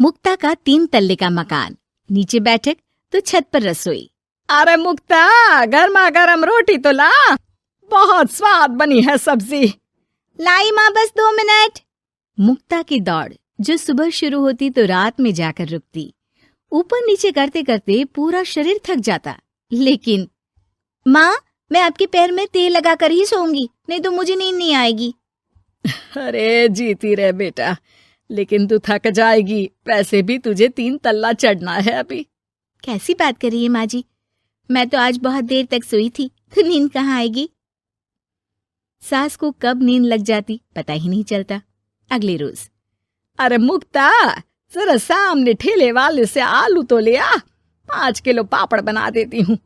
मुक्ता का 3 तल्ले का मकान, नीचे बैठक तो छत पर रसोई। अरे मुक्ता, गर्मा गर्म रोटी तो ला, बहुत स्वाद बनी है सब्जी। लाई माँ, बस 2 मिनट। मुक्ता की दौड़ जो सुबह शुरू होती तो रात में जाकर रुकती। ऊपर नीचे करते करते पूरा शरीर थक जाता, लेकिन माँ, मैं आपके पैर में तेल लगाकर ही सोऊंगी, नहीं तो मुझे नींद नहीं आएगी। अरे जीती रहे बेटा, लेकिन तू थक जाएगी, वैसे भी तुझे 3 तल्ला चढ़ना है अभी। कैसी बात कर रही है माँ जी, मैं तो आज बहुत देर तक सोई थी, तो नींद कहाँ आएगी। सास को कब नींद लग जाती पता ही नहीं चलता। अगले रोज, अरे मुक्ता, जरा सामने ठेले वाले से आलू तो ले आ, 5 किलो पापड़ बना देती हूँ।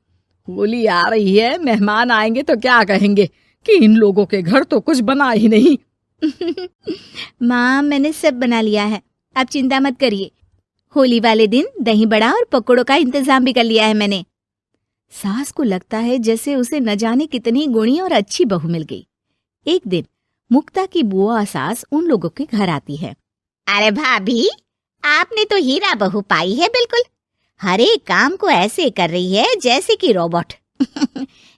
होली आ रही है, मेहमान आएंगे तो क्या कहेंगे कि इन लोगों के घर तो कुछ बना ही नहीं। माँ, मैंने सब बना लिया है, आप चिंता मत करिए। होली वाले दिन दही बड़ा और पकौड़ों का इंतजाम भी कर लिया है मैंने। सास को लगता है जैसे उसे न जाने कितनी गुणी और अच्छी बहू मिल गई। एक दिन मुक्ता की बुआ सास उन लोगों के घर आती है। अरे भाभी, आपने तो हीरा बहू पाई है बिल्कुल। हर एक काम को ऐसे कर रही है जैसे कि रोबोट।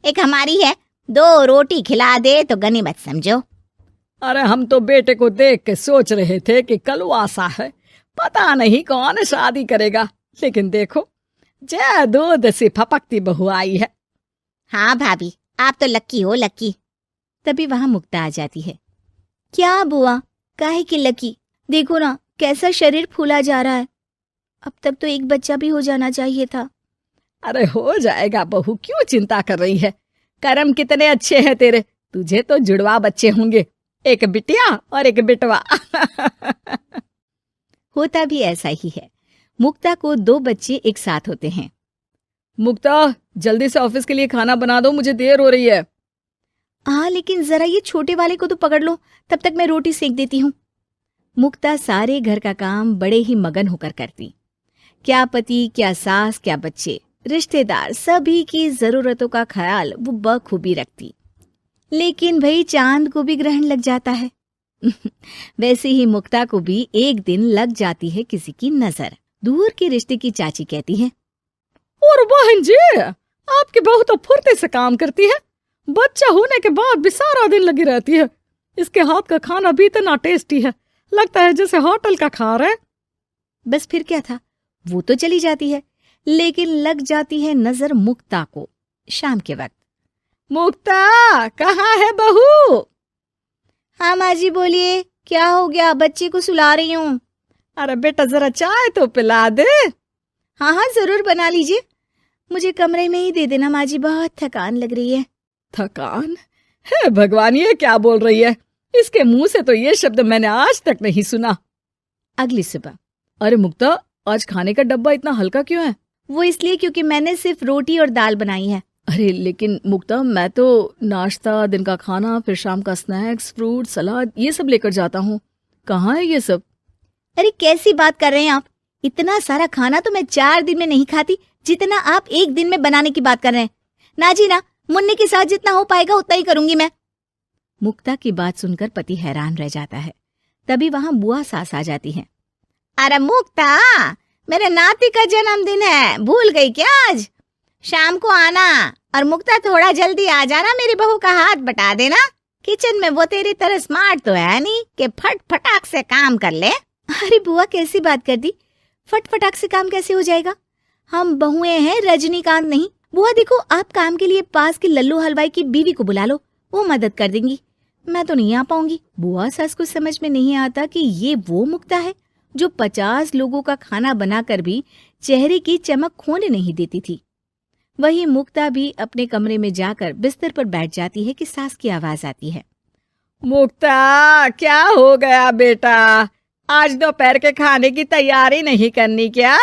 एक हमारी है, 2 रोटी खिला दे तो गनीमत समझो। अरे हम तो बेटे को देख के सोच रहे थे कि कलवासा है, पता नहीं कौन शादी करेगा, लेकिन देखो जय दूध से फपकती बहू आई है। हाँ भाभी, आप तो लक्की हो, लक्की। तभी वहां मुक्ता आ जाती है। क्या बुआ, काहे की लकी, देखो ना कैसा शरीर फूला जा रहा है। अब तक तो एक बच्चा भी हो जाना चाहिए था। अरे हो जाएगा बहू, क्यों चिंता कर रही है। कर्म कितने अच्छे हैं तेरे, तुझे तो जुड़वा बच्चे होंगे, एक बिटिया और एक बिटवा। होता भी ऐसा ही है। मुक्ता को 2 बच्चे एक साथ होते हैं। मुक्ता, जल्दी से ऑफिस के लिए खाना बना दो, मुझे देर हो रही है। हाँ, लेकिन जरा ये छोटे वाले को तो पकड़ लो, तब तक मैं रोटी सेक देती हूँ। मुक्ता सारे घर का काम बड़े ही मगन होकर करती। क्या पति, क्या सास, क्या बच्चे, रिश्तेदार, सभी की जरूरतों का ख्याल वो बखूबी रखती। लेकिन भाई चांद को भी ग्रहण लग जाता है। वैसे ही मुक्ता को भी एक दिन लग जाती है किसी की नजर। दूर के रिश्ते की चाची कहती है, और बहन जी, आपकी बहू तो फुर्ती से काम करती है, बच्चा होने के बाद भी सारा दिन लगी रहती है। इसके हाथ का खाना भी इतना टेस्टी है, लगता है जैसे होटल का खा रहे। बस फिर क्या था, वो तो चली जाती है, लेकिन लग जाती है नजर मुक्ता को। शाम के वक्त, मुक्ता, कहाँ है बहू? हाँ माँ जी, बोलिए, क्या हो गया? बच्चे को सुला रही हूँ। अरे बेटा, जरा चाय तो पिला दे। हाँ हाँ, जरूर बना लीजिए, मुझे कमरे में ही दे देना माँ जी, बहुत थकान लग रही है। थकान? है भगवान, ये क्या बोल रही है? इसके मुंह से तो ये शब्द मैंने आज तक नहीं सुना। अगली सुबह, अरे मुक्ता, आज खाने का डब्बा इतना हल्का क्यों है? वो इसलिए क्योंकि मैंने सिर्फ रोटी और दाल बनाई है। अरे लेकिन मुक्ता, मैं तो नाश्ता, दिन का खाना, फिर शाम का स्नैक्स, फ्रूट, सलाद, ये सब लेकर जाता हूँ। कहाँ है ये सब? अरे कैसी बात कर रहे हैं आप? इतना सारा खाना तो मैं 4 दिन में नहीं खाती, जितना आप 1 दिन में बनाने की बात कर रहे हैं। ना जी ना, मुन्ने के साथ जितना हो पाएगा उतना ही करूंगी मैं। मुक्ता की बात सुनकर पति हैरान रह जाता है। तभी वहां बुआ सास आ जाती है। अरे मुक्ता, मेरे नाती का जन्मदिन है, भूल गई क्या? आज शाम को आना, और मुक्ता थोड़ा जल्दी आ जाना, मेरी बहू का हाथ बटा देना। किचन में वो तेरी तरह स्मार्ट तो है नहीं कि फट फटाक से काम कर ले। अरे बुआ, कैसी बात कर दी? फट फटाक से काम कैसे हो जाएगा? हम बहुएं हैं, रजनीकांत नहीं। बुआ देखो, आप काम के लिए पास के लल्लू हलवाई की बीवी को बुला लो, वो मदद कर देंगी। मैं तो नहीं आ पाऊंगी। बुआ सास को समझ में नहीं आता कि ये वो मुक्ता है जो 50 लोगों का खाना बनाकर भी चेहरे की चमक खोने नहीं देती थी। वही मुक्ता भी अपने कमरे में जाकर बिस्तर पर बैठ जाती है कि सास की आवाज आती है। मुक्ता, क्या हो गया बेटा? आज दोपहर के खाने की तैयारी नहीं करनी क्या?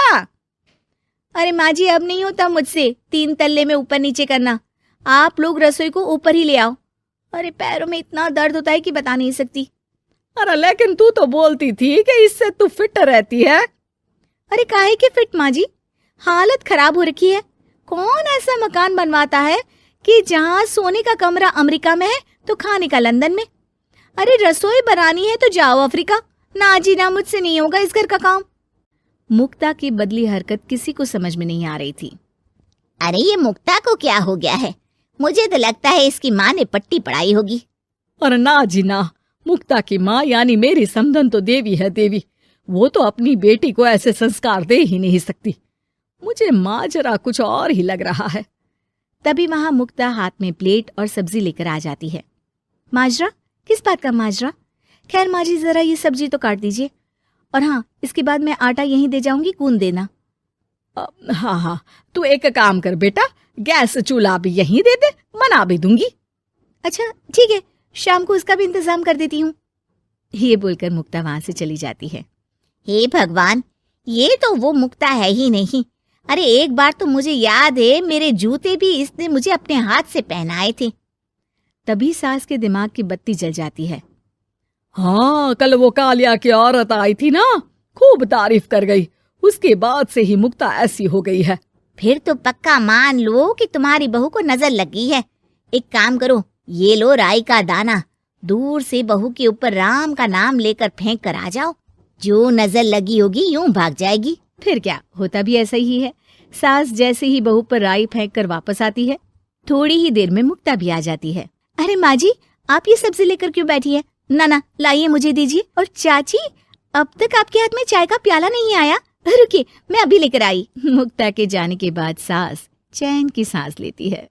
अरे माँ जी, अब नहीं होता मुझसे 3 तल्ले में ऊपर नीचे करना। आप लोग रसोई को ऊपर ही ले आओ। अरे पैरों में इतना दर्द होता है कि बता नहीं सकती। अरे लेकिन तू तो बोलती थी कि इससे तू फिट रहती है। अरे काहे के फिट माँ जी, हालत खराब हो रखी है। कौन ऐसा मकान बनवाता है कि जहाँ सोने का कमरा अमेरिका में है तो खाने का लंदन में? अरे रसोई बनानी है तो जाओ अफ्रीका। ना जी ना, मुझसे नहीं होगा इस घर का काम। मुक्ता की बदली हरकत किसी को समझ में नहीं आ रही थी। अरे ये मुक्ता को क्या हो गया है? मुझे तो लगता है इसकी माँ ने पट्टी पढ़ाई होगी। और ना जी ना, मुक्ता की माँ यानी मेरी समधन तो देवी है देवी। वो तो अपनी बेटी को ऐसे संस्कार दे ही नहीं सकती। मुझे माजरा कुछ और ही लग रहा है। तभी वहां मुक्ता हाथ में प्लेट और सब्जी लेकर आ जाती है। माजरा? किस बात का माजरा? खैर माँ जी, जरा ये सब्जी तो काट दीजिए, और हाँ, इसके बाद मैं आटा यहीं दे जाऊंगी, गूंद देना। हाँ हाँ, तू एक काम कर बेटा, गैस चूल्हा भी यहीं दे दे, बना भी दूंगी। अच्छा ठीक है, शाम को उसका भी इंतजाम कर देती हूँ। ये बोलकर मुक्ता वहां से चली जाती है। हे भगवान, ये तो वो मुक्ता है ही नहीं। अरे एक बार तो मुझे याद है, मेरे जूते भी इसने मुझे अपने हाथ से पहनाए थे। तभी सास के दिमाग की बत्ती जल जाती है। हाँ, कल वो कालिया की औरत आई थी ना, खूब तारीफ कर गई। उसके बाद से ही मुक्ता ऐसी हो गई है। फिर तो पक्का मान लो कि तुम्हारी बहू को नजर लगी है। एक काम करो, ये लो राई का दाना, दूर से बहू के ऊपर राम का नाम लेकर फेंक कर आ जाओ। जो नजर लगी होगी यूं भाग जाएगी। फिर क्या, होता भी ऐसा ही है। सास जैसे ही बहू पर राई फेंक कर वापस आती है, थोड़ी ही देर में मुक्ता भी आ जाती है। अरे माँ जी, आप ये सब्जी लेकर क्यों बैठी है? ना ना, लाइए, मुझे दीजिए। और चाची, अब तक आपके हाथ में चाय का प्याला नहीं आया। रुकिए, मैं अभी लेकर आई। मुक्ता के जाने के बाद सास चैन की सांस लेती है।